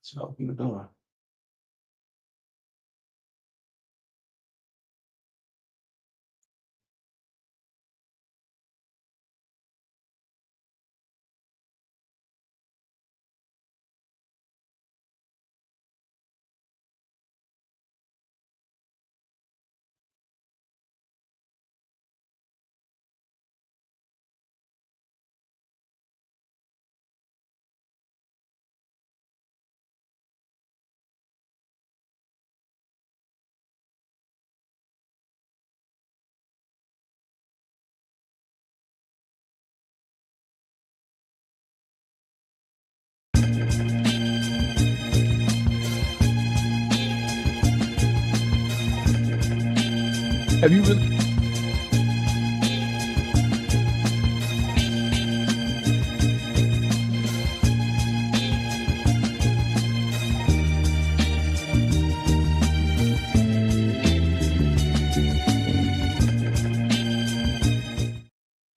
So open the door. Have you really?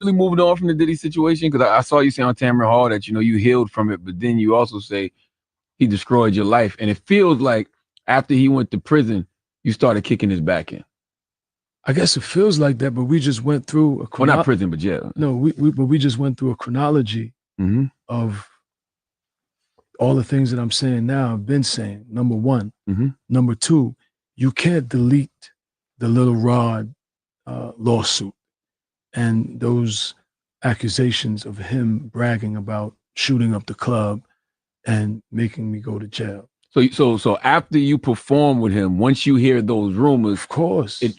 Really moving on from the Diddy situation? Because I saw you say on Tamron Hall that you healed from it, but then you also say he destroyed your life, and it feels like after he went to prison, you started kicking his back in. I guess it feels like that, but we just went through a Well, not prison, but jail. No, we just went through a chronology of all the things that I'm saying now. I've been saying. Number one, number two, you can't delete the Little Rod lawsuit and those accusations of him bragging about shooting up the club and making me go to jail. So after you perform with him, once you hear those rumors, Of course, it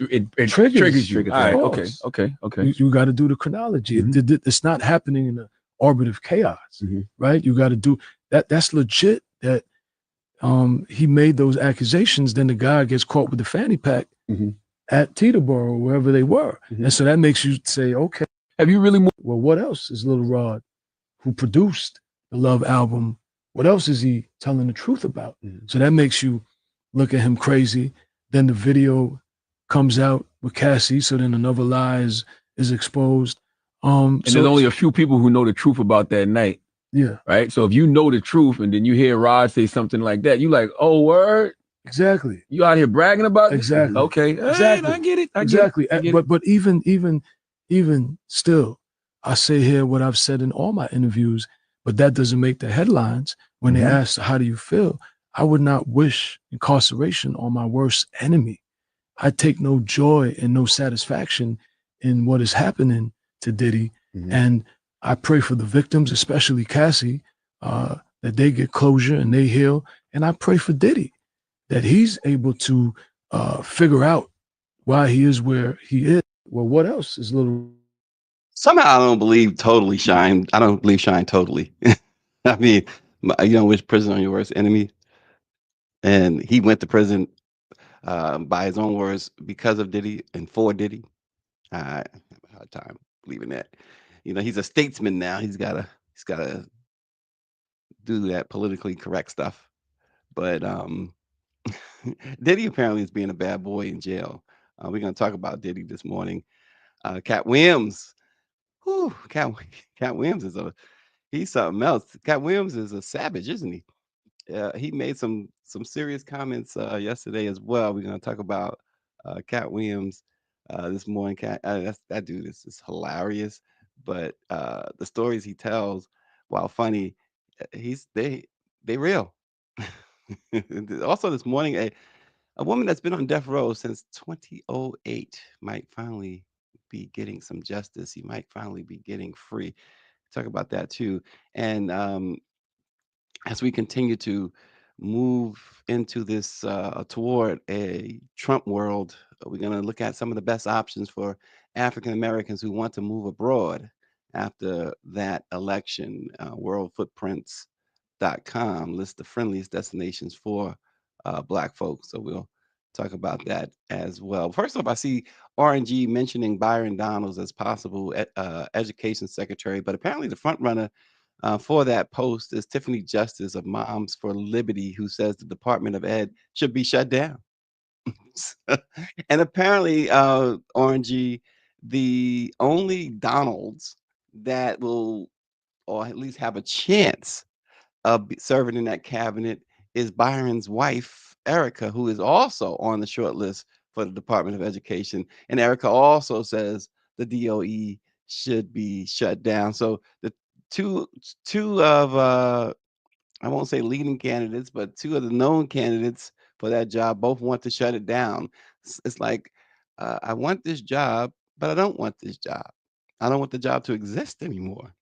triggers you. All right, okay. You got to do the chronology. It's not happening in the orbit of chaos, right? You got to do that. That's legit. That he made those accusations. Then the guy gets caught with the fanny pack at Teterboro, wherever they were, and so that makes you say, okay, have you really? Well, what else is Little Rod, who produced the Love album? What else is he telling the truth about? So that makes you look at him crazy. Then the video comes out with Cassie, so then another lie is exposed. And there's only a few people who know the truth about that night. Yeah. Right? So if you know the truth and then you hear Rod say something like that, you like, oh, word? Exactly. You out here bragging about this? Exactly. Okay. Exactly. I get it. Exactly. But even still, I say here what I've said in all my interviews, but that doesn't make the headlines. When they ask, how do you feel? I would not wish incarceration on my worst enemy. I take no joy and no satisfaction in what is happening to Diddy. And I pray for the victims, especially Cassie, that they get closure and they heal. And I pray for Diddy, that he's able to figure out why he is where he is. Well, what else is Little? Somehow I don't believe totally Shine. I don't believe Shine totally. I mean, you don't wish prison on your worst enemy. And he went to prison by his own words because of Diddy and for Diddy. I have a hard time believing that. He's a statesman now. He's gotta do that politically correct stuff. But Diddy apparently is being a bad boy in jail. We're gonna talk about Diddy this morning. Cat Williams. Whew, Cat Williams he's something else. Cat Williams is a savage, isn't he? He made some serious comments yesterday as well. We're gonna talk about Cat Williams this morning. That dude is hilarious, but the stories he tells, while funny, they real. Also this morning, a woman that's been on death row since 2008 might finally be getting some justice. He might finally be getting free. Talk about that too. And as we continue to move into this toward a Trump world, we're going to look at some of the best options for African Americans who want to move abroad after that election. Worldfootprints.com lists the friendliest destinations for Black folks. So we'll talk about that as well. First off, I see RNG mentioning Byron Donalds as possible education secretary, but apparently the front runner for that post is Tiffany Justice of Moms for Liberty, who says the Department of Ed should be shut down. And apparently, RNG, the only Donalds that will, or at least have a chance of serving in that cabinet, is Byron's wife, Erica, who is also on the short list for the Department of Education. And Erica also says the DOE should be shut down. So the two two of I won't say leading candidates, but two of the known candidates for that job both want to shut it down. It's like I want this job, but I don't want this job. I don't want the job to exist anymore.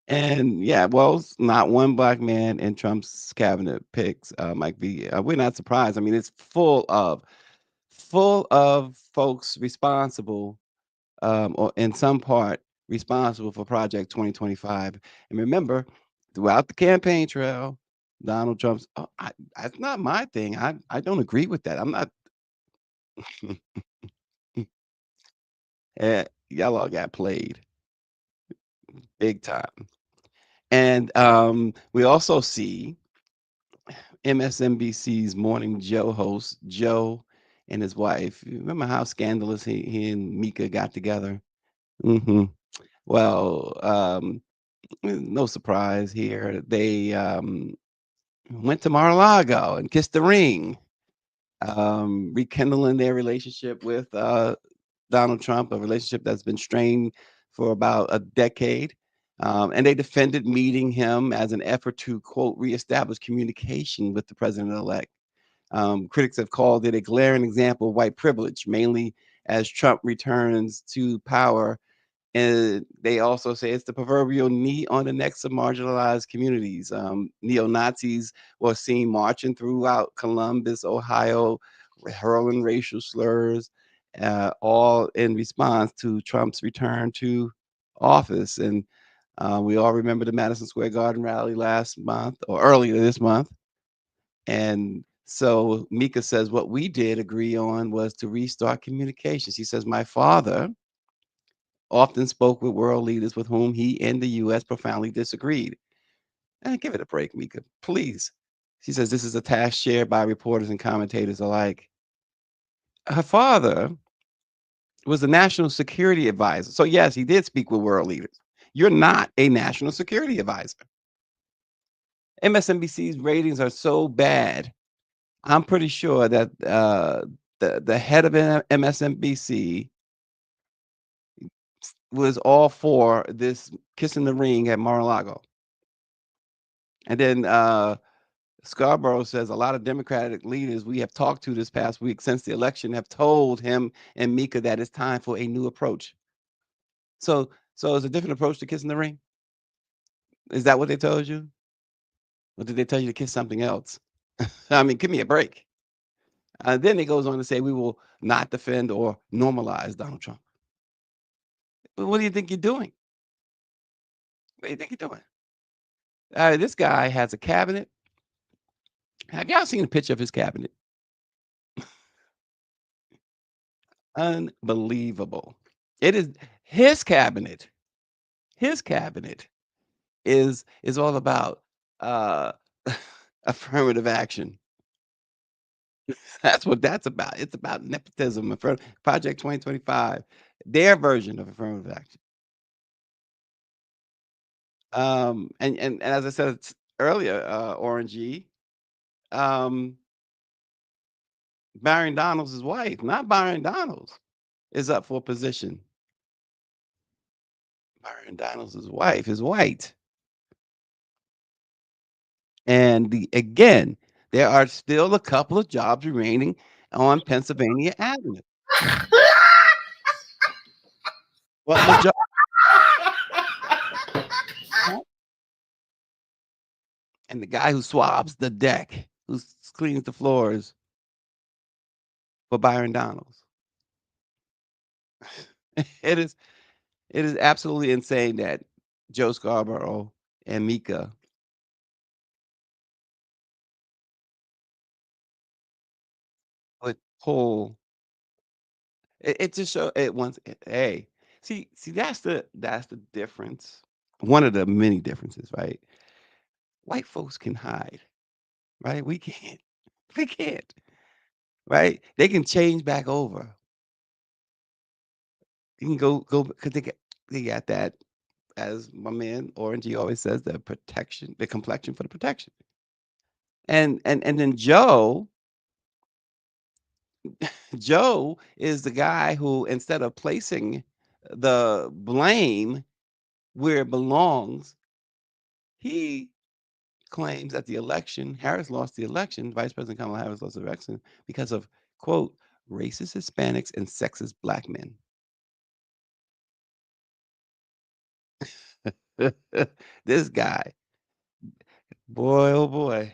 And yeah, well, not one black man in Trump's cabinet picks Mike V. We're not surprised. I mean, it's full of folks responsible, or in some part responsible for Project 2025. And remember, throughout the campaign trail, Donald Trump's, oh, that's not my thing. I don't agree with that. I'm not. Y'all all got played big time. And we also see MSNBC's Morning Joe host, Joe and his wife. You remember how scandalous he and Mika got together? Hmm. Well, no surprise here. They went to Mar-a-Lago and kissed the ring, rekindling their relationship with Donald Trump, a relationship that's been strained for about a decade. And they defended meeting him as an effort to, quote, reestablish communication with the president-elect. Critics have called it a glaring example of white privilege, mainly as Trump returns to power. And they also say it's the proverbial knee on the necks of marginalized communities. Neo Nazis were seen marching throughout Columbus, Ohio, hurling racial slurs, all in response to Trump's return to office. And we all remember the Madison Square Garden rally last month or earlier this month. And so Mika says what we did agree on was to restart communications. He says, my father often spoke with world leaders with whom he and the U.S. profoundly disagreed. And give it a break, Mika, please. She says this is a task shared by reporters and commentators alike. Her father was a national security advisor. So, yes, he did speak with world leaders. You're not a national security advisor. MSNBC's ratings are so bad. I'm pretty sure that the head of MSNBC was all for this kissing the ring at Mar-a-Lago. And then Scarborough says a lot of Democratic leaders we have talked to this past week since the election have told him and Mika that it's time for a new approach. So it's a different approach to kissing the ring? Is that what they told you? Or did they tell you to kiss something else? I mean, give me a break. Then it goes on to say we will not defend or normalize Donald Trump. What do you think you're doing? What do you think you're doing? This guy has a cabinet. Have y'all seen a picture of his cabinet? Unbelievable. It is his cabinet. His cabinet is all about uh affirmative action. That's what that's about. It's about nepotism. Project 2025, their version of affirmative action. And as I said earlier, Orangey, um, Byron Donalds' wife, not Byron Donalds, is up for a position. Byron Donalds' wife is white. And again, there are still a couple of jobs remaining on Pennsylvania Avenue. Well, and the guy who swabs the deck, who cleans the floors for Byron Donalds. It is absolutely insane that Joe Scarborough and Mika would pull. It just show it once. Hey, see, that's the difference. One of the many differences, right? White folks can hide, right? We can't. We can't, right? They can change back over. You can go because they got that as my man Orange always says, the protection, the complexion for the protection. And then Joe is the guy who, instead of placing the blame where it belongs, he claims that the election, Harris lost the election, Vice President Kamala Harris lost the election because of, quote, racist Hispanics and sexist black men. This guy, boy, oh boy,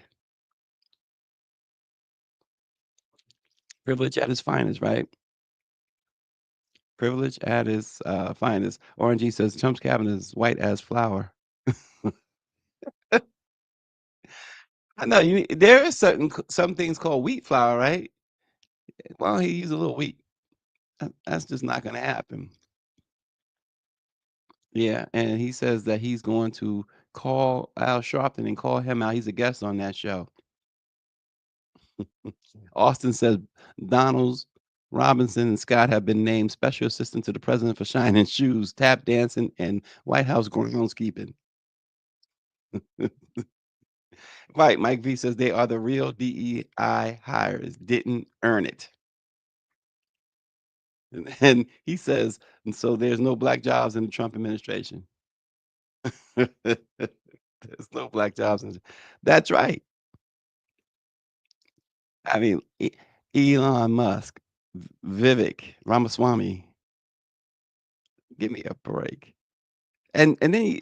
privilege at his finest, right? Privilege at his finest. Orange says Trump's cabinet is white as flour. I know there is some things called wheat flour, right? Well, he use a little wheat. That's just not going to happen. Yeah, and he says that he's going to call Al Sharpton and call him out. He's a guest on that show. Austin says Donalds, Robinson, and Scott have been named special assistant to the president for shining shoes, tap dancing, and White House groundskeeping. Right, Mike V says they are the real DEI hires, didn't earn it. And he says, and so there's no black jobs in the Trump administration. There's no black jobs. That's right. I mean, Elon Musk, Vivek Ramaswamy, give me a break. And then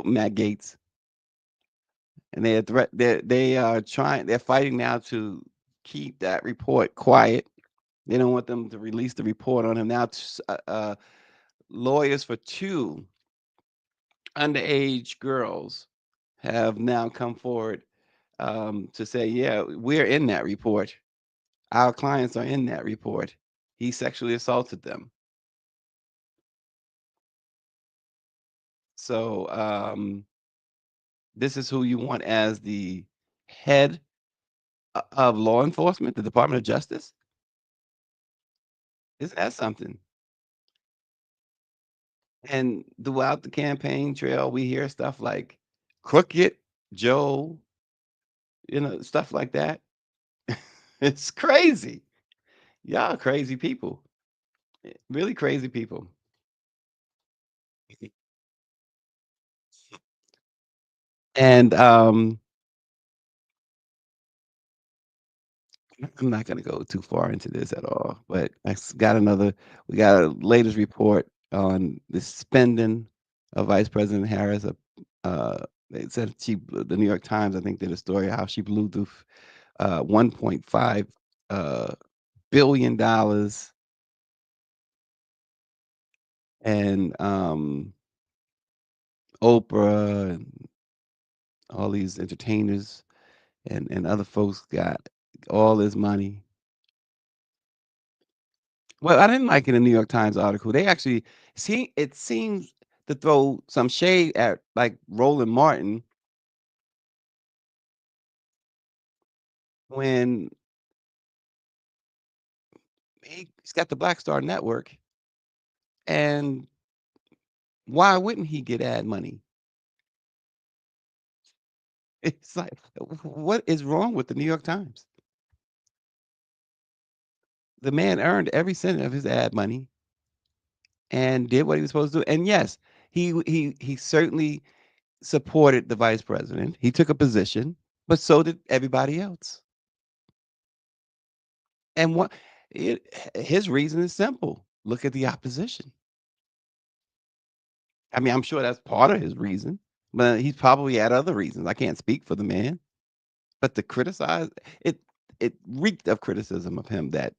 Matt Gates, and they are trying. They're fighting now to keep that report quiet. They don't want them to release the report on him now. Lawyers for 2 underage girls have now come forward to say, yeah, we're in that report. Our clients are in that report. He sexually assaulted them. So this is who you want as the head of law enforcement, the Department of Justice? Isn't that something? And throughout the campaign trail, we hear stuff like Crooked Joe, stuff like that. It's crazy. Y'all crazy people. Really crazy people. And I'm not gonna go too far into this at all, but we got a latest report on the spending of Vice President Harris. It said the New York Times, I think, did a story how she blew through $1.5 billion, and Oprah and all these entertainers and other folks got all this money. Well, I didn't like in the New York Times article. They actually it seems to throw some shade at like Roland Martin when he's got the Black Star Network, and why wouldn't he get ad money? It's like, what is wrong with the New York Times? The man earned every cent of his ad money and did what he was supposed to do. And yes, he certainly supported the vice president. He took a position, but so did everybody else. And his reason is simple. Look at the opposition. I mean, I'm sure that's part of his reason, but he's probably had other reasons. I can't speak for the man, but to criticize it reeked of criticism of him that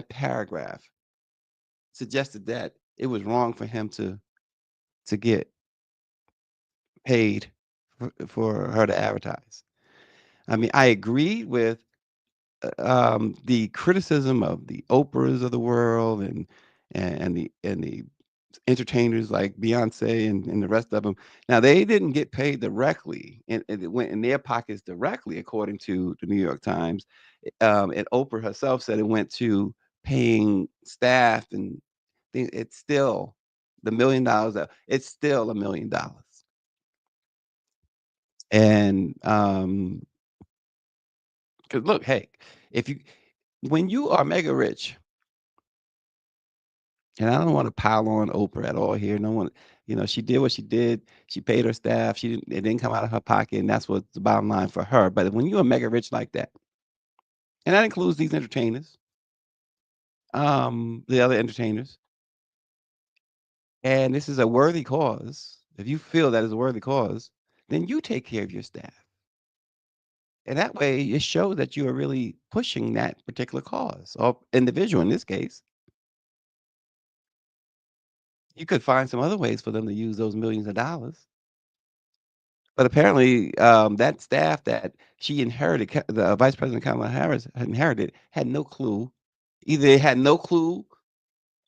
paragraph suggested that it was wrong for him to get paid for her to advertise. I mean, I agreed with the criticism of the Oprahs of the world and the entertainers like Beyonce and the rest of them. Now they didn't get paid directly, and it went in their pockets directly, according to the New York Times. And Oprah herself said it went to paying staff, and it's still the $1 million, it's still $1 million. And, 'cause look, hey, if you when you are mega rich, and I don't want to pile on Oprah at all here. No one, she did what she did. She paid her staff. It didn't come out of her pocket, and that's what's the bottom line for her. But when you're mega rich like that, and that includes these entertainers, the other entertainers, and this is a worthy cause. If you feel that is a worthy cause, then you take care of your staff. And that way it shows that you are really pushing that particular cause or individual in this case. You could find some other ways for them to use those millions of dollars. But apparently, that staff that she inherited, the Vice President Kamala Harris had inherited, had no clue. Either they had no clue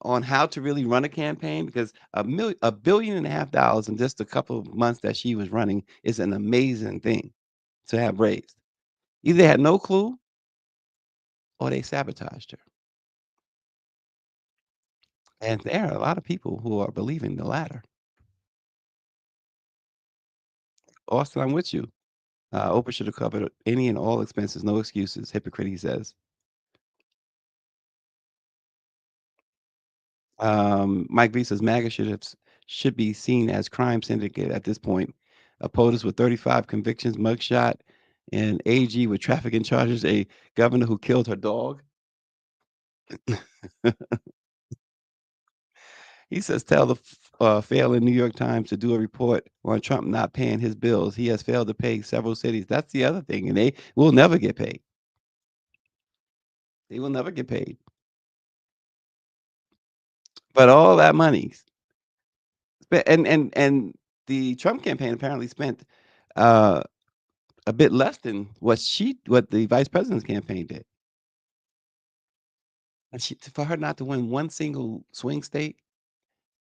on how to really run a campaign, because $1.5 billion in just a couple of months that she was running is an amazing thing to have raised. Either they had no clue or they sabotaged her. And there are a lot of people who are believing the latter. Austin, I'm with you. Oprah should have covered any and all expenses, no excuses. Hypocrite, he says. Mike V says MAGA should be seen as crime syndicate at this point. A POTUS with 35 convictions, mugshot, and AG with trafficking charges, a governor who killed her dog. He says, tell the failing New York Times to do a report on Trump not paying his bills. He has failed to pay several cities. That's the other thing, and they will never get paid. They will never get paid. But all that money, and the Trump campaign apparently spent uh, a bit less than what the vice president's campaign did. And for her not to win one single swing state,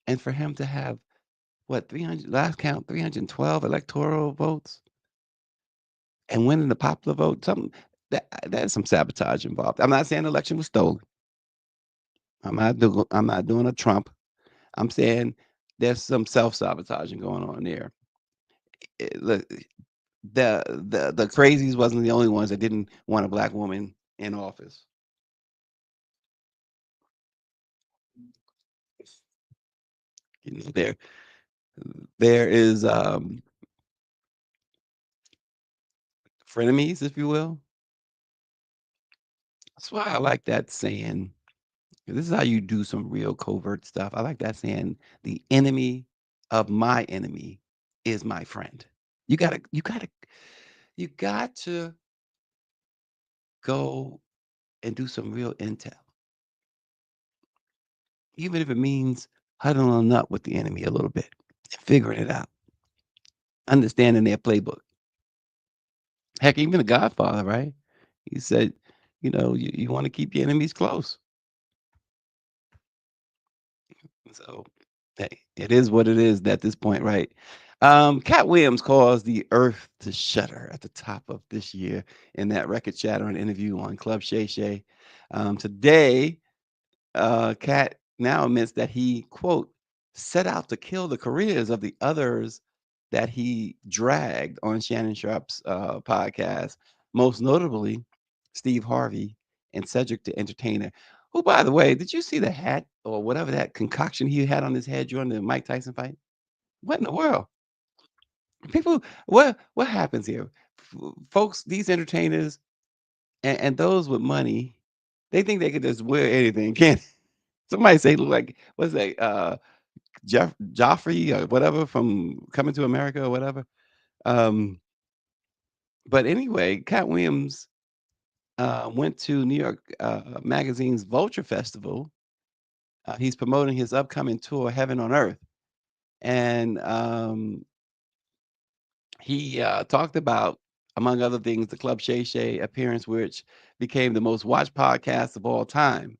and for him to have what 300 last count 312 electoral votes and winning the popular vote, something that's some sabotage involved. I'm not saying the election was stolen. I'm not doing a Trump. I'm saying there's some self-sabotaging going on there. Look, the crazies wasn't the only ones that didn't want a black woman in office. There is frenemies, if you will. That's why I like that saying. This is how you do some real covert stuff. I like that saying, the enemy of my enemy is my friend. You got to go and do some real intel. Even if it means huddling up with the enemy a little bit and figuring it out, understanding their playbook. Heck, even the Godfather, right? He said, you want to keep your enemies close. So, hey, it is what it is at this point, right? Cat Williams caused the earth to shudder at the top of this year in that record-shattering interview on Club Shay Shay. Today, Cat now admits that he, quote, set out to kill the careers of the others that he dragged on Shannon Sharp's podcast, most notably Steve Harvey and Cedric the Entertainer. Who, by the way, did you see the hat or whatever that concoction he had on his head during the Mike Tyson fight? What in the world? People, what happens here? Folks, these entertainers and those with money, they think they could just wear anything, can't they? Somebody say look like what's that? Joffrey or whatever from Coming to America or whatever. Um, but anyway, Cat Williams went to New York Magazine's Vulture Festival. He's promoting his upcoming tour, Heaven on Earth, and he talked about, among other things, the Club Shay Shay appearance, which became the most watched podcast of all time.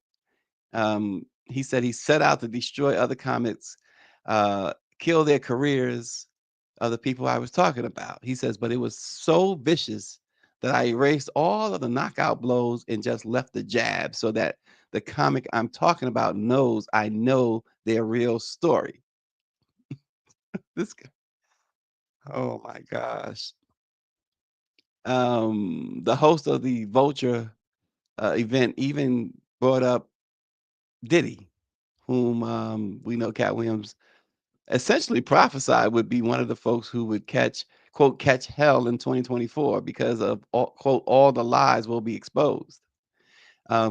He said he set out to destroy other comics, kill their careers of the people I was talking about. He says, but it was so vicious that I erased all of the knockout blows and just left the jab so that the comic I'm talking about knows I know their real story. This guy. Oh my gosh. The host of the Vulture event even brought up Diddy, whom we know Cat Williams essentially prophesied would be one of the folks who would catch, quote, catch hell in 2024 because of, all, quote, all the lies will be exposed.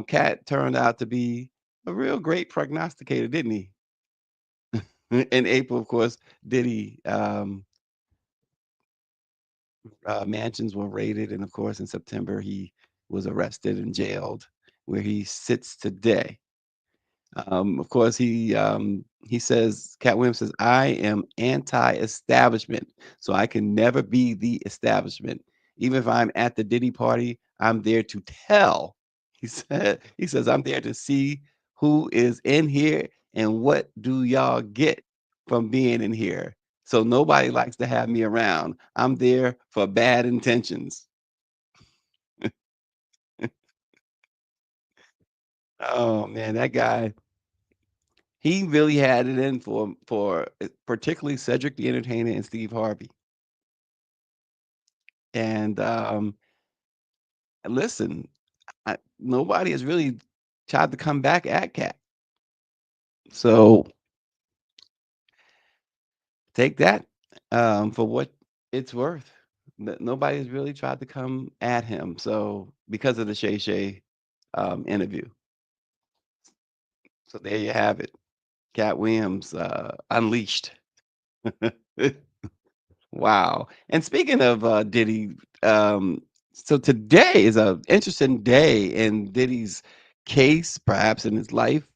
Cat turned out to be a real great prognosticator, didn't he? In April, of course, Diddy mansions were raided, and of course, in September, he was arrested and jailed, where he sits today. Of course, he says, Cat Williams says, I am anti-establishment, so I can never be the establishment. Even if I'm at the Diddy party, I'm there to tell. He says, I'm there to see who is in here and what do y'all get from being in here. So nobody likes to have me around. I'm there for bad intentions. Oh man, that guy. He really had it in for particularly Cedric the Entertainer and Steve Harvey. And, listen, nobody has really tried to come back at Cat. So take that, for what it's worth. Nobody's really tried to come at him, so because of the Shay Shay, interview. So there you have it. Cat Williams, unleashed. Wow. And speaking of Diddy, so today is a interesting day in Diddy's case, perhaps in his life.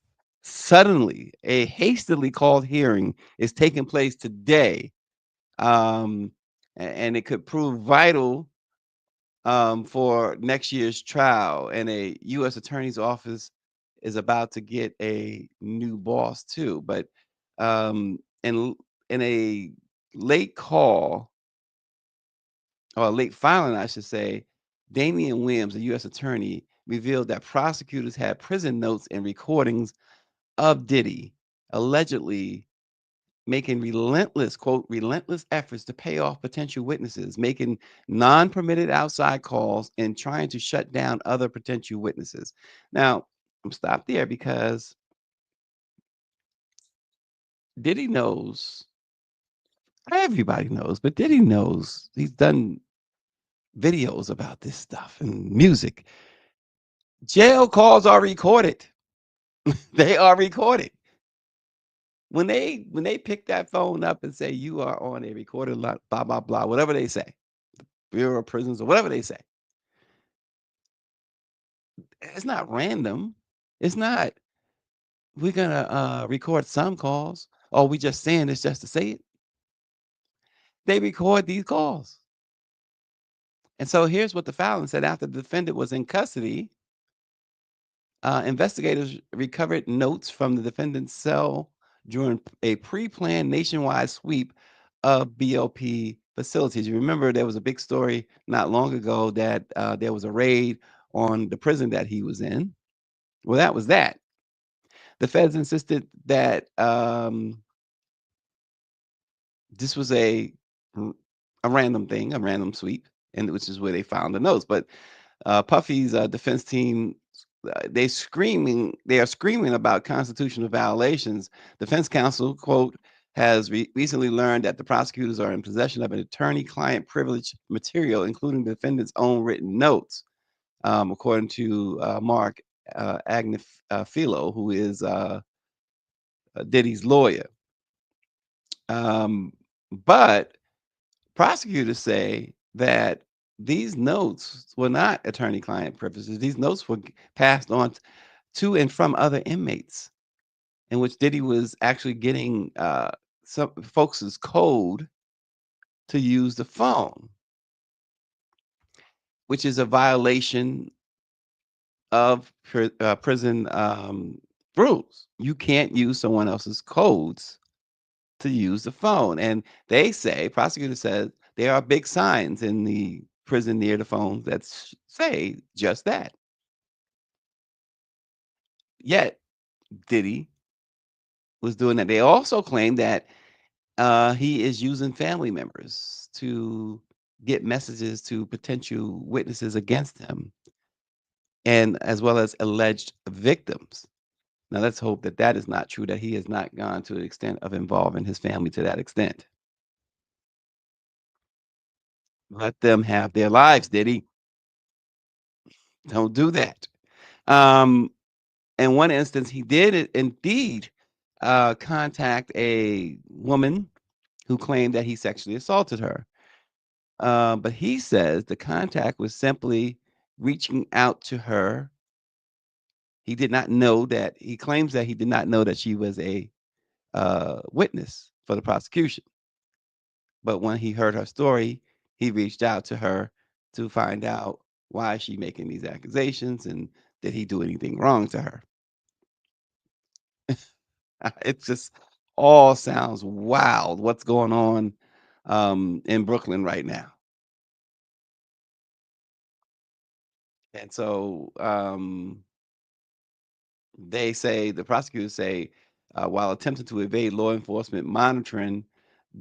Suddenly, a hastily called hearing is taking place today, and it could prove vital for next year's trial. And a U.S. attorney's office is about to get a new boss too. But in a late call or late filing, I should say, Damian Williams, a U.S. attorney, revealed that prosecutors had prison notes and recordings of Diddy allegedly making relentless, quote, relentless efforts to pay off potential witnesses, making non-permitted outside calls, and trying to shut down other potential witnesses. Now, I'm stopped there because Diddy knows, everybody knows, but Diddy knows he's done videos about this stuff and music. Jail calls are recorded. They are recorded. When they pick that phone up and say you are on a recorded line, blah blah blah, whatever they say, Bureau of Prisons or whatever they say, it's not random. It's not we're gonna record some calls or we just saying this just to say it. They record these calls. And so here's what the filing said after the defendant was in custody. Investigators recovered notes from the defendant's cell during a pre-planned nationwide sweep of BOP facilities. You remember there was a big story not long ago that there was a raid on the prison that he was in. Well, that was that. The feds insisted that this was a random thing, a random sweep, and which is where they found the notes. But Puffy's defense team, they are screaming about constitutional violations. Defense counsel, quote, has recently learned that the prosecutors are in possession of an attorney-client privilege material, including the defendant's own written notes, according to Mark Agnifilo, who is Diddy's lawyer. But prosecutors say that these notes were not attorney-client privileges. These notes were passed on to and from other inmates, in which Diddy was actually getting some folks' code to use the phone, which is a violation of prison rules. You can't use someone else's codes to use the phone. And they say, prosecutor says, there are big signs in the prison near the phone that say just that. Yet Diddy was doing that. They also claim that he is using family members to get messages to potential witnesses against him, and as well as alleged victims. Now, let's hope that that is not true, that he has not gone to the extent of involving his family to that extent. Let them have their lives, Diddy. Don't do that. Um, in one instance, he did indeed contact a woman who claimed that he sexually assaulted her. But he says the contact was simply reaching out to her. He did not know that, he claims that he did not know that she was a witness for the prosecution. But when he heard her story, he reached out to her to find out why is she making these accusations and did he do anything wrong to her. It just all sounds wild what's going on in Brooklyn right now. And so they say, the prosecutors say, while attempting to evade law enforcement monitoring,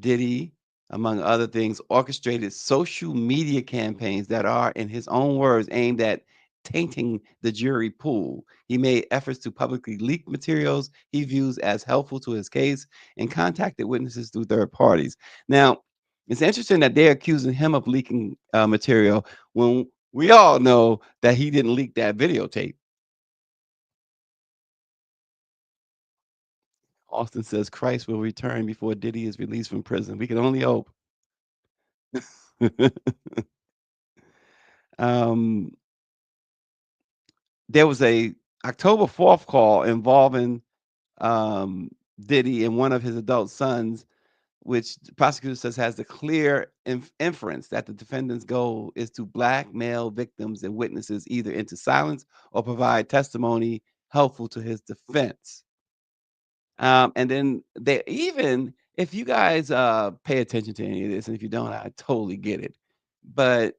Diddy, among other things, orchestrated social media campaigns that are, in his own words, aimed at tainting the jury pool. He made efforts to publicly leak materials he views as helpful to his case and contacted witnesses through third parties. Now, it's interesting that they're accusing him of leaking material when we all know that he didn't leak that videotape. Austin says Christ will return before Diddy is released from prison. We can only hope. um, there was a October 4th call involving Diddy and one of his adult sons, which the prosecutor says has the clear inference that the defendant's goal is to blackmail victims and witnesses either into silence or provide testimony helpful to his defense. And then they even, if you guys pay attention to any of this, and if you don't, I totally get it. But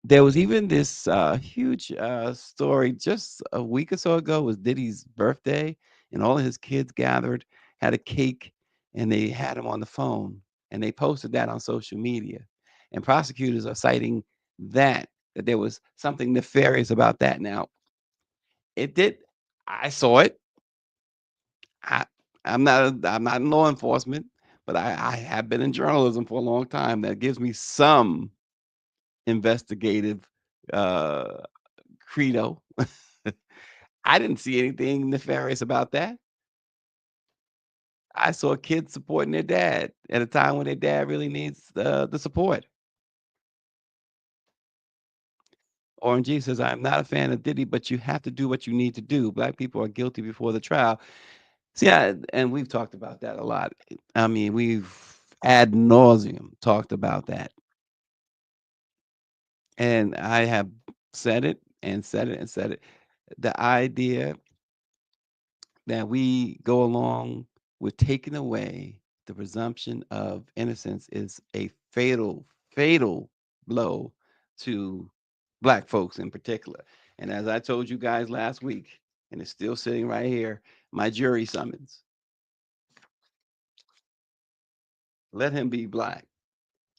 there was even this huge story just a week or so ago, was Diddy's birthday, and all of his kids gathered, had a cake, and they had him on the phone, and they posted that on social media. And prosecutors are citing that there was something nefarious about that. Now, it did. I saw it. I I'm not in law enforcement, but I have been in journalism for a long time. That gives me some investigative uh credo. I didn't see anything nefarious about that. I saw kids supporting their dad at a time when their dad really needs the support. Orange G says, I'm not a fan of Diddy, but you have to do what you need to do. Black people are guilty before the trial. See, and we've talked about that a lot. I mean, we've ad nauseum talked about that. And I have said it and said it and said it. The idea that we go along with taking away the presumption of innocence is a fatal, fatal blow to Black folks in particular. And as I told you guys last week, and it's still sitting right here, my jury summons. Let him be Black.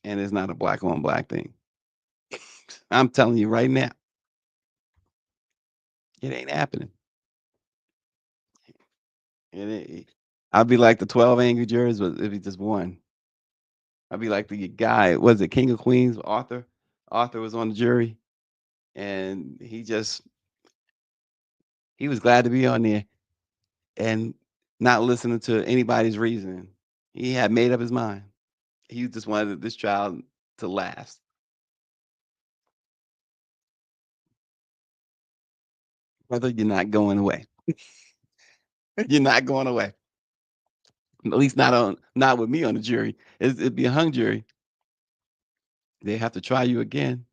And it's not a Black on Black thing. I'm telling you right now, it ain't happening. I'll be like the 12 angry jurors, but it'd be just one. I'll be like the guy, was it King of Queens, Arthur? Arthur was on the jury, and he was glad to be on there and not listening to anybody's reasoning. He had made up his mind. He just wanted this trial to last. Brother, you're not going away. You're not going away. At least not with me on the jury. It'd be a hung jury. They have to try you again.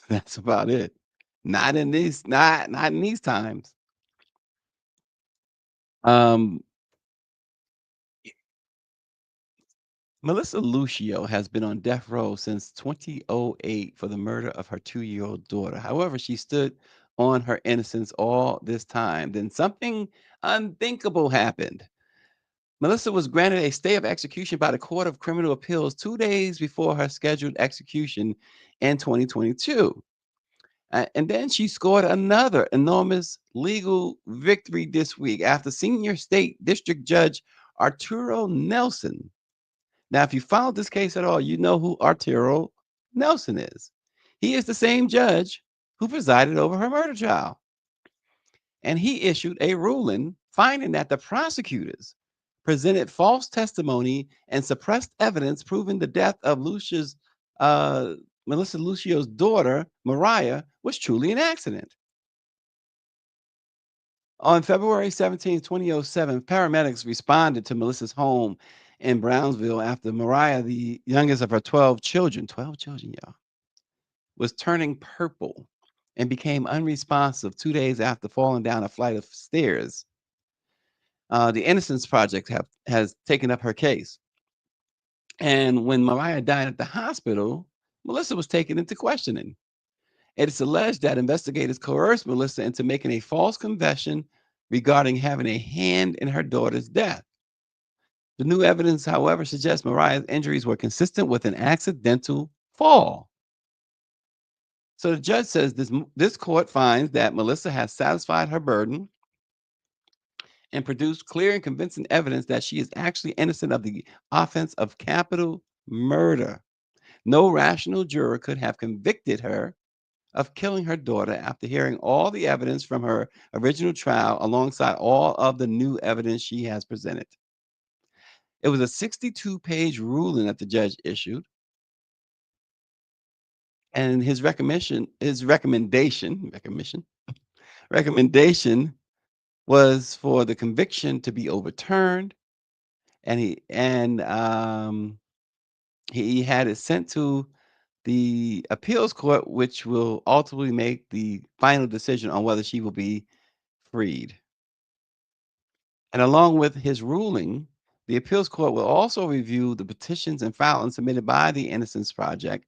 That's about it. Not in these times. Um, Melissa Lucio has been on death row since 2008 for the murder of her 2-year-old daughter. However, she stood on her innocence all this time. Then something unthinkable happened. Melissa was granted a stay of execution by the Court of Criminal Appeals 2 days before her scheduled execution in 2022. And then she scored another enormous legal victory this week after senior state district judge Arturo Nelson. Now, if you followed this case at all, you know who Arturo Nelson is. He is the same judge who presided over her murder trial. And he issued a ruling finding that the prosecutors presented false testimony and suppressed evidence proving the death of Melissa Lucio's daughter, Mariah, was truly an accident. On February 17, 2007, paramedics responded to Melissa's home in Brownsville after Mariah, the youngest of her 12 children, y'all, was turning purple and became unresponsive 2 days after falling down a flight of stairs. The Innocence Project has taken up her case. And when Mariah died at the hospital, Melissa was taken into questioning. It is alleged that investigators coerced Melissa into making a false confession regarding having a hand in her daughter's death. The new evidence, however, suggests Mariah's injuries were consistent with an accidental fall. So the judge says this court finds that Melissa has satisfied her burden and produced clear and convincing evidence that she is actually innocent of the offense of capital murder. No rational juror could have convicted her of killing her daughter after hearing all the evidence from her original trial alongside all of the new evidence she has presented. It was a 62-page ruling that the judge issued, and his recommendation was for the conviction to be overturned, and he had it sent to the appeals court, which will ultimately make the final decision on whether she will be freed. And along with his ruling, the appeals court will also review the petitions and filings submitted by the Innocence Project,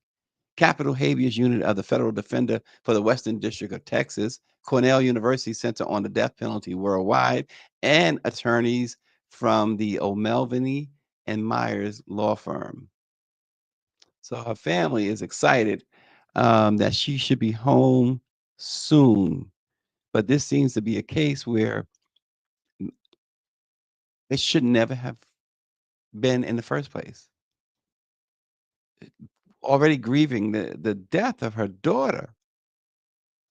Capital Habeas Unit of the Federal Defender for the Western District of Texas, Cornell University Center on the Death Penalty Worldwide, and attorneys from the O'Melveny and Myers law firm. So her family is excited that she should be home soon. But this seems to be a case where it should never have been in the first place. Already grieving the death of her daughter,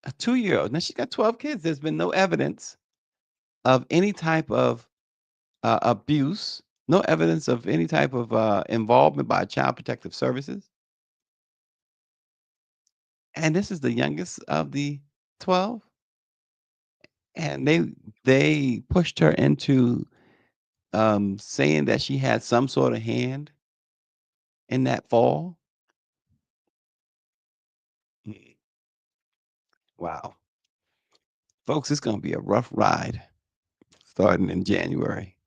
a 2-year-old. Now she's got 12 kids. There's been no evidence of any type of abuse, no evidence of any type of involvement by Child Protective Services. And this is the youngest of the 12. And they pushed her into saying that she had some sort of hand in that fall. Mm. Wow. Folks, it's going to be a rough ride starting in January.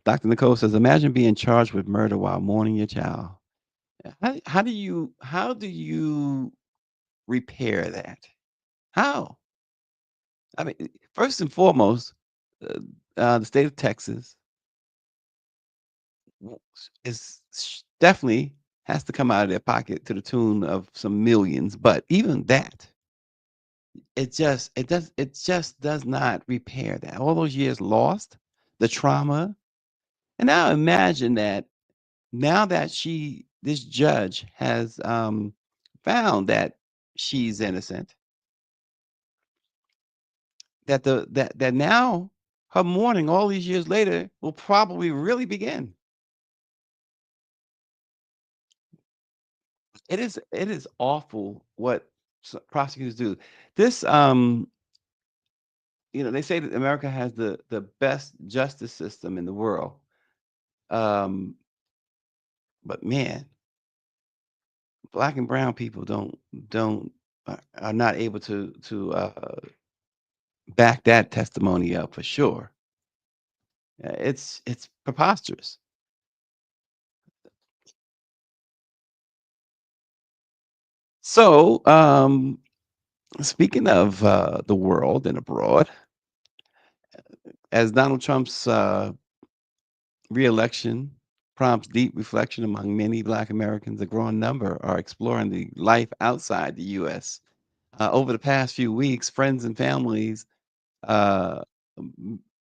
Dr. Nicole says, imagine being charged with murder while mourning your child. How do you repair that? How? I mean, first and foremost, the state of Texas definitely has to come out of their pocket to the tune of some millions. But even that, it just does not repair that. All those years lost, the trauma. And now imagine that now that this judge has found that she's innocent, that now her mourning all these years later will probably really begin. It is awful what prosecutors do. This they say that America has the best justice system in the world. But man, black and brown people are not able to back that testimony up for sure. It's preposterous. So, speaking of the world and abroad, as Donald Trump's re-election prompts deep reflection among many Black Americans. A growing number are exploring the life outside the U.S. Over the past few weeks, friends and families uh,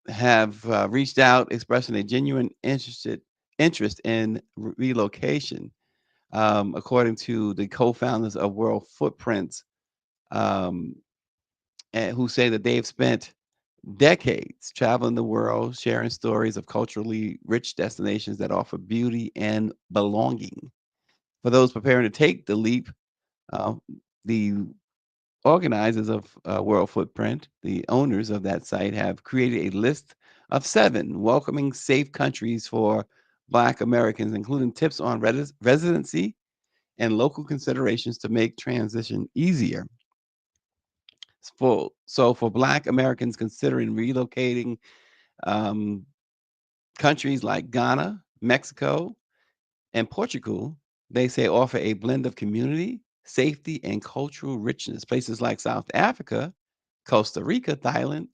have reached out expressing a genuine interest in relocation. According to the co-founders of World Footprints, um, who say that they've spent decades traveling the world, sharing stories of culturally rich destinations that offer beauty and belonging. For those preparing to take the leap, uh, the organizers of World Footprint, the owners of that site, have created a list of 7 welcoming, safe countries for Black Americans, including tips on residency and local considerations to make transition easier. For Black Americans considering relocating, um, countries like Ghana, Mexico, and Portugal, they say offer a blend of community, safety, and cultural richness. Places like South Africa, Costa Rica, Thailand,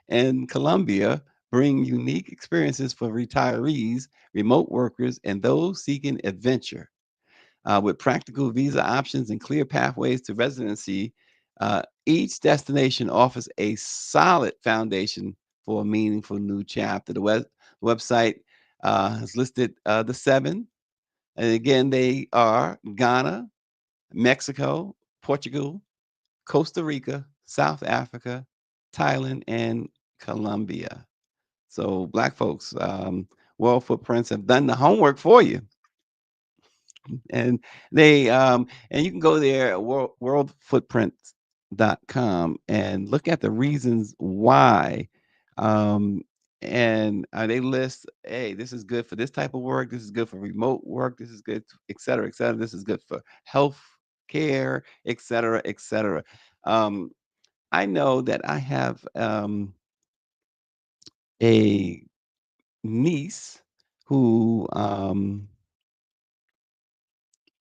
and Colombia bring unique experiences for retirees, remote workers, and those seeking adventure. With practical visa options and clear pathways to residency, each destination offers a solid foundation for a meaningful new chapter. Website has listed the 7. And again, they are Ghana, Mexico, Portugal, Costa Rica, South Africa, Thailand, and Colombia. So, Black folks, World Footprints have done the homework for you, and and you can go there at worldfootprints.com and look at the reasons why. um they list, hey, this is good for this type of work, this is good for remote work, this is good, et cetera, et cetera, this is good for health care, et cetera, et cetera. um I know that I have a niece who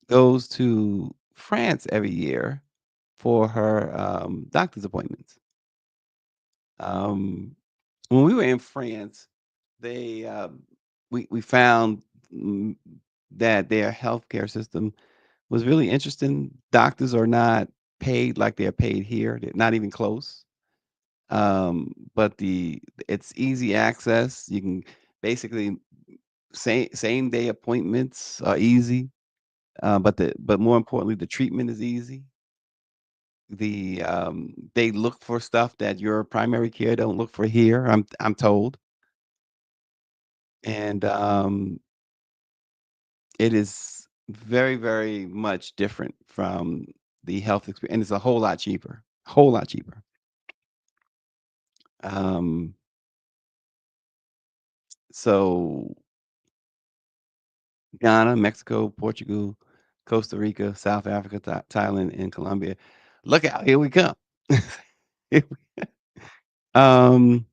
goes to France every year for her doctor's appointments. Um, when we were in France, they we found mm, that their healthcare system was really interesting. Doctors are not paid like they're paid here. They're not even close. But it's easy access. You can basically same day appointments are easy. But more importantly, the treatment is easy. They look for stuff that your primary care don't look for here, I'm told. And it is very, very much different from the health experience, and it's a whole lot cheaper. Um, so Ghana, Mexico, Portugal, Costa Rica, South Africa, Thailand, and Colombia. Look out, here we come. Here um,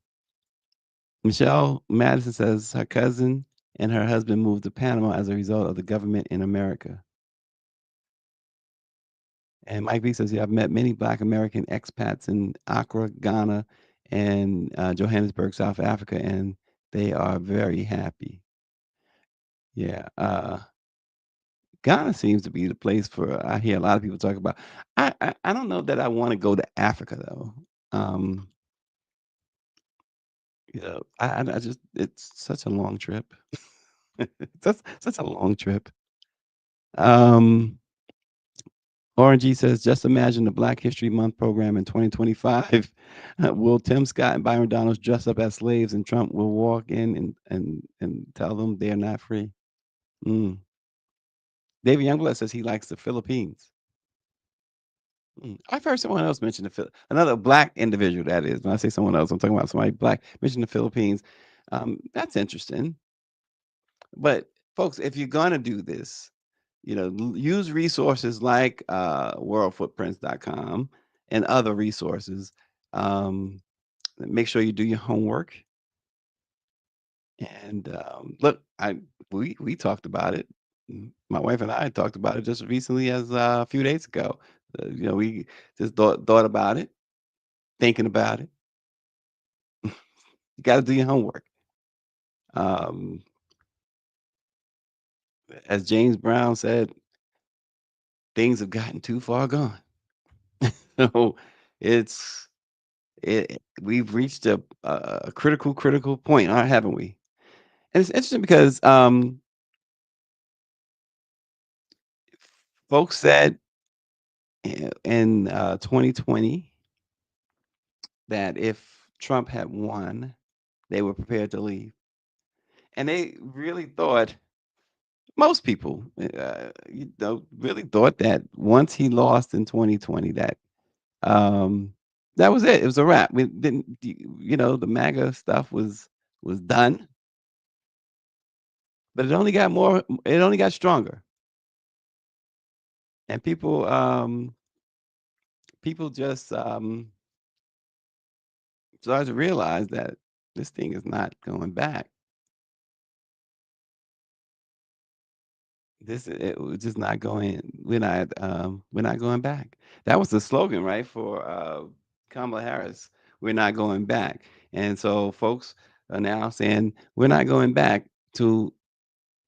Michelle Madison says her cousin and her husband moved to Panama as a result of the government in America. And Mike B says, yeah, I've met many Black American expats in Accra, Ghana, and Johannesburg, South Africa, and they are very happy. Yeah. Ghana seems to be the place for, I hear a lot of people talk about. I don't know that I want to go to Africa though. Um, I just, it's such a long trip. That's such a long trip. Um, RNG says, just imagine the Black History Month program in 2025. Will Tim Scott and Byron Donalds dress up as slaves and Trump will walk in and tell them they're not free? Mm. David Youngblood says he likes the Philippines. I've heard someone else mention another Black individual, that is. When I say someone else, I'm talking about somebody Black, mention the Philippines. That's interesting. But folks, if you're going to do this, use resources like worldfootprints.com and other resources. Um, make sure you do your homework. And look, we talked about it. My wife and I talked about it just recently, as a few days ago. We just thought about it, thinking about it. You got to do your homework. Um, as James Brown said, things have gotten too far gone. So it's we've reached a critical point, haven't we? And it's interesting because folks said in 2020 that if Trump had won, they were prepared to leave, and they really thought most people, really thought that once he lost in 2020, um, that was it. It was a wrap. We didn't, the MAGA stuff was done, but it only got more. It only got stronger, and people just started to realize that this thing is not going back. We're just not going. We're not going back. That was the slogan, right, for Kamala Harris. We're not going back. And so folks are now saying we're not going back to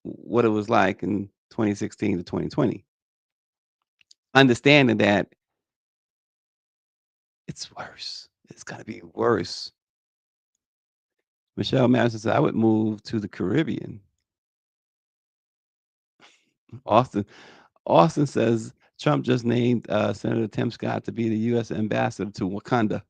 what it was like in 2016 to 2020. Understanding that it's worse. It's gonna be worse. Michelle Madison said, I would move to the Caribbean. Austin Austin says Trump just named Senator Tim Scott to be the U.S. ambassador to Wakanda.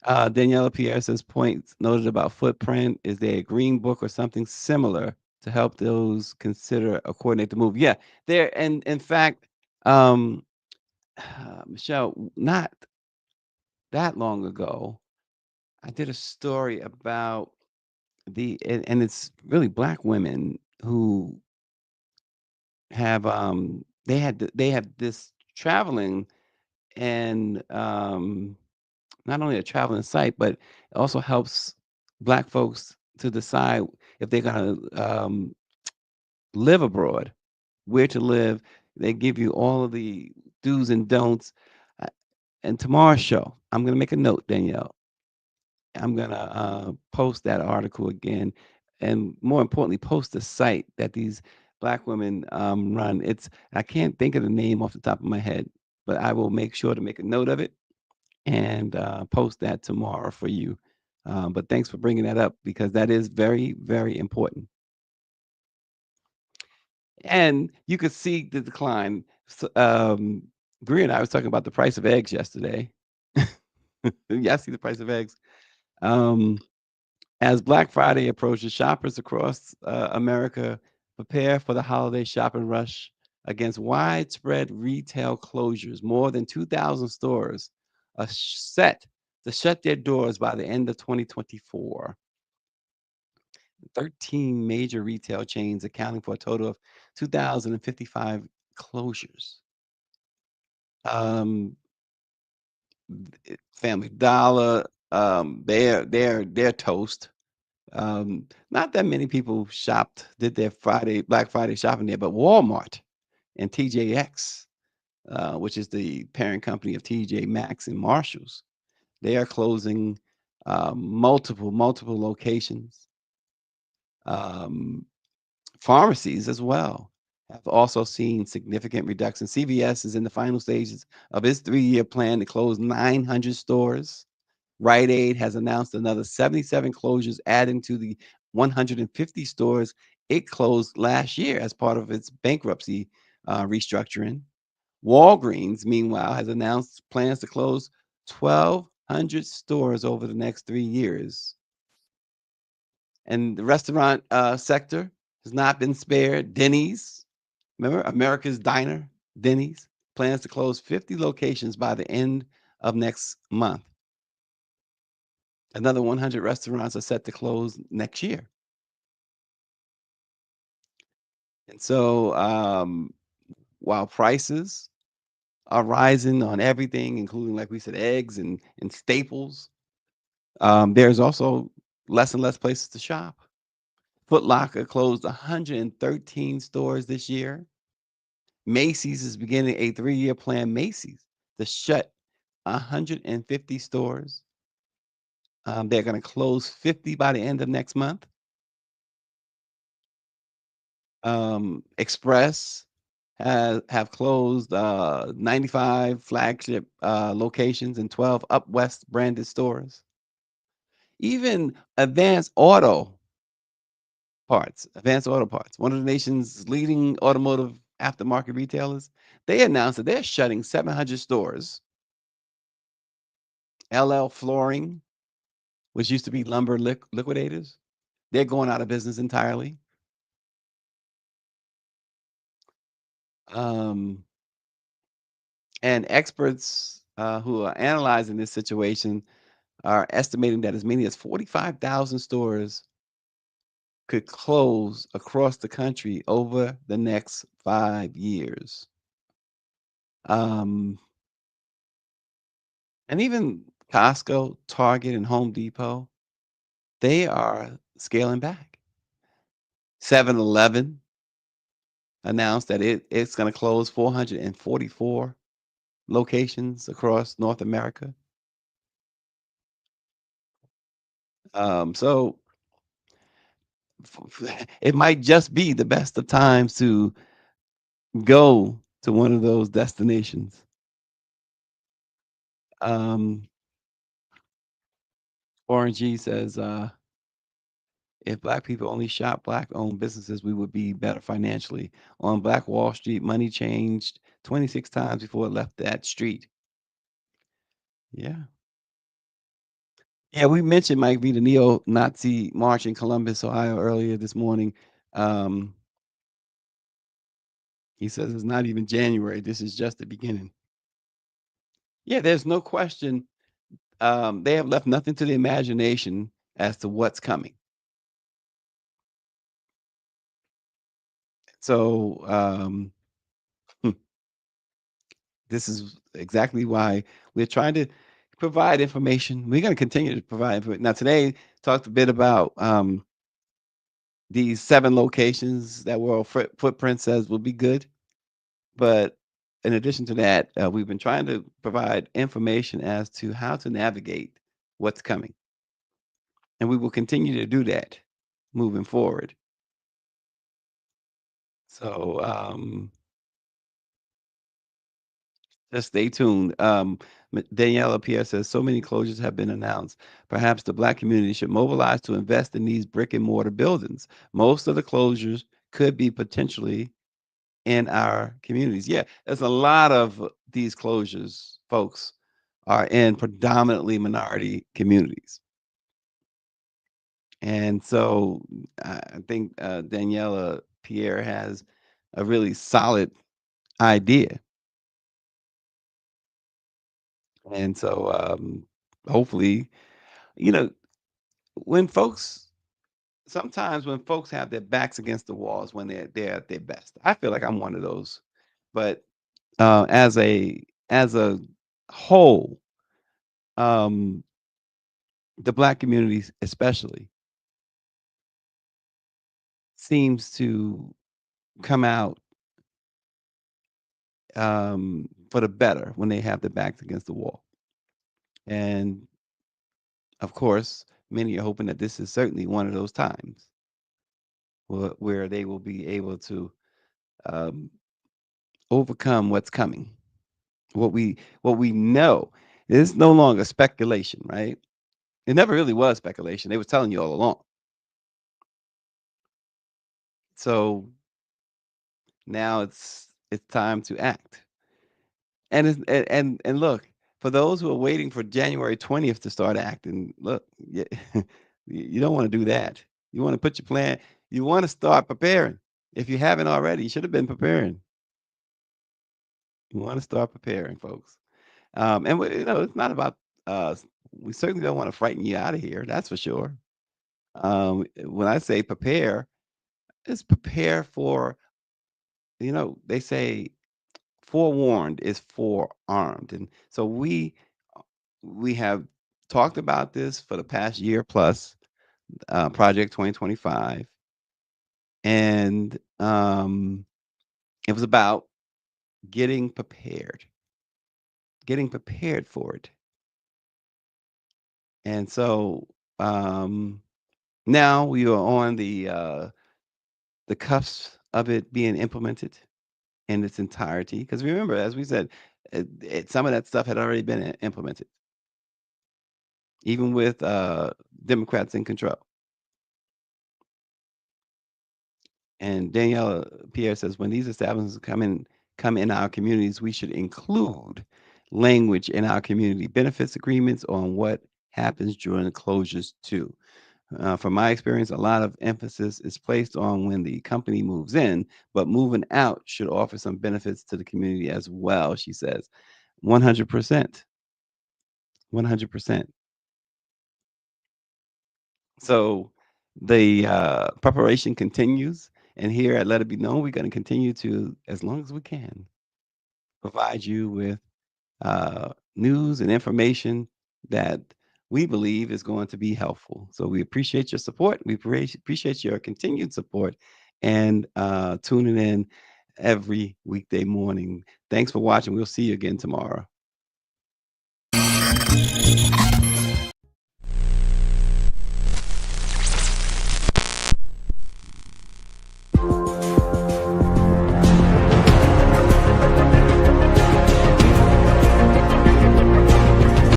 Daniela Pierre says points noted about footprint. Is there a green book or something similar to help those consider or coordinate the move? Yeah, there. And in fact, um, Michelle, not that long ago, I did a story about and it's really Black women who have they have this traveling and not only a traveling site, but it also helps Black folks to decide if they're gonna live abroad, where to live. They give you all of the do's and don'ts. Uh, And tomorrow's show, I'm gonna make a note, Danielle. I'm gonna post that article again, and more importantly, post the site that these Black women run. I can't think of the name off the top of my head, but I will make sure to make a note of it and post that tomorrow for you. But thanks for bringing that up because that is very, very important. And you could see the decline. Bree and I was talking about the price of eggs yesterday. Yeah, I see the price of eggs. Um, as Black Friday approaches, shoppers across America prepare for the holiday shopping rush against widespread retail closures. More than 2,000 stores are set to shut their doors by the end of 2024. 13 major retail chains accounting for a total of 2,055 closures. Um, Family Dollar, they're toast. Not that many people did their Black Friday shopping there, but Walmart and TJX, which is the parent company of TJ Maxx and Marshalls, they are closing multiple locations. Pharmacies as well have also seen significant reduction. CVS is in the final stages of its 3-year plan to close 900 stores. Rite Aid has announced another 77 closures, adding to the 150 stores it closed last year as part of its bankruptcy restructuring. Walgreens, meanwhile, has announced plans to close 1,200 stores over the next 3 years. And the restaurant sector has not been spared. Denny's, remember America's Diner, Denny's, plans to close 50 locations by the end of next month. Another 100 restaurants are set to close next year. And so, while prices are rising on everything, including, like we said, eggs and staples, there's also less and less places to shop. Foot Locker closed 113 stores this year. Macy's is beginning a 3-year plan, Macy's, to shut 150 stores. They're going to close 50 by the end of next month. Express have closed 95 flagship locations and 12 Up West branded stores. Even Advanced Auto Parts, one of the nation's leading automotive aftermarket retailers, they announced that they're shutting 700 stores. LL Flooring, which used to be Lumber Liquidators, they're going out of business entirely. And experts who are analyzing this situation are estimating that as many as 45,000 stores could close across the country over the next 5 years. And even Costco, Target, and Home Depot, they are scaling back. 7-Eleven announced that it's going to close 444 locations across North America. So it might just be the best of times to go to one of those destinations. Orange G says, if Black people only shop Black-owned businesses, we would be better financially. On Black Wall Street, money changed 26 times before it left that street. Yeah. Yeah, we mentioned Mike V, the neo-Nazi march in Columbus, Ohio, earlier this morning. He says it's not even January. This is just the beginning. Yeah, there's no question. They have left nothing to the imagination as to what's coming. So this is exactly why we're trying to provide information. We're going to continue to provide information. Now, today talked a bit about these 7 locations that World Footprint says will be good. But in addition to that, we've been trying to provide information as to how to navigate what's coming. And we will continue to do that moving forward. So just stay tuned. Daniela Pierre says, so many closures have been announced. Perhaps the Black community should mobilize to invest in these brick and mortar buildings. Most of the closures could be potentially in our communities. Yeah, there's a lot of these closures, folks, are in predominantly minority communities. And so I think Daniela Pierre has a really solid idea. And so hopefully, you know, when folks sometimes when folks have their backs against the walls when they're at their best. I feel like I'm one of those. But as a whole, um the Black communities especially seems to come out for the better when they have their backs against the wall. And of course, many are hoping that this is certainly one of those times where they will be able to um, overcome what's coming. What we know is no longer speculation, right? It never really was speculation. They were telling you all along. So now it's time to act. And and look, for those who are waiting for January 20th to start acting, look, you don't want to do that. You want to put your plan. You want to start preparing. If you haven't already, you should have been preparing. You want to start preparing, folks. And it's not about we certainly don't want to frighten you out of here. That's for sure. When I say prepare, it's prepare for. They say forewarned is forearmed, and so we have talked about this for the past year plus, Project 2025, and it was about getting prepared for it. And so now we are on the cusp of it being implemented in its entirety. Because remember, as we said, some of that stuff had already been implemented, even with Democrats in control. And Danielle Pierre says, when these establishments come in our communities, we should include language in our community benefits agreements on what happens during the closures too. From my experience, a lot of emphasis is placed on when the company moves in, but moving out should offer some benefits to the community as well, she says. 100%. 100%. So the preparation continues. And here at Let It Be Known, we're going to continue to, as long as we can, provide you with news and information that we believe is going to be helpful. So we appreciate your support. We appreciate your continued support and tuning in every weekday morning. Thanks for watching. We'll see you again tomorrow.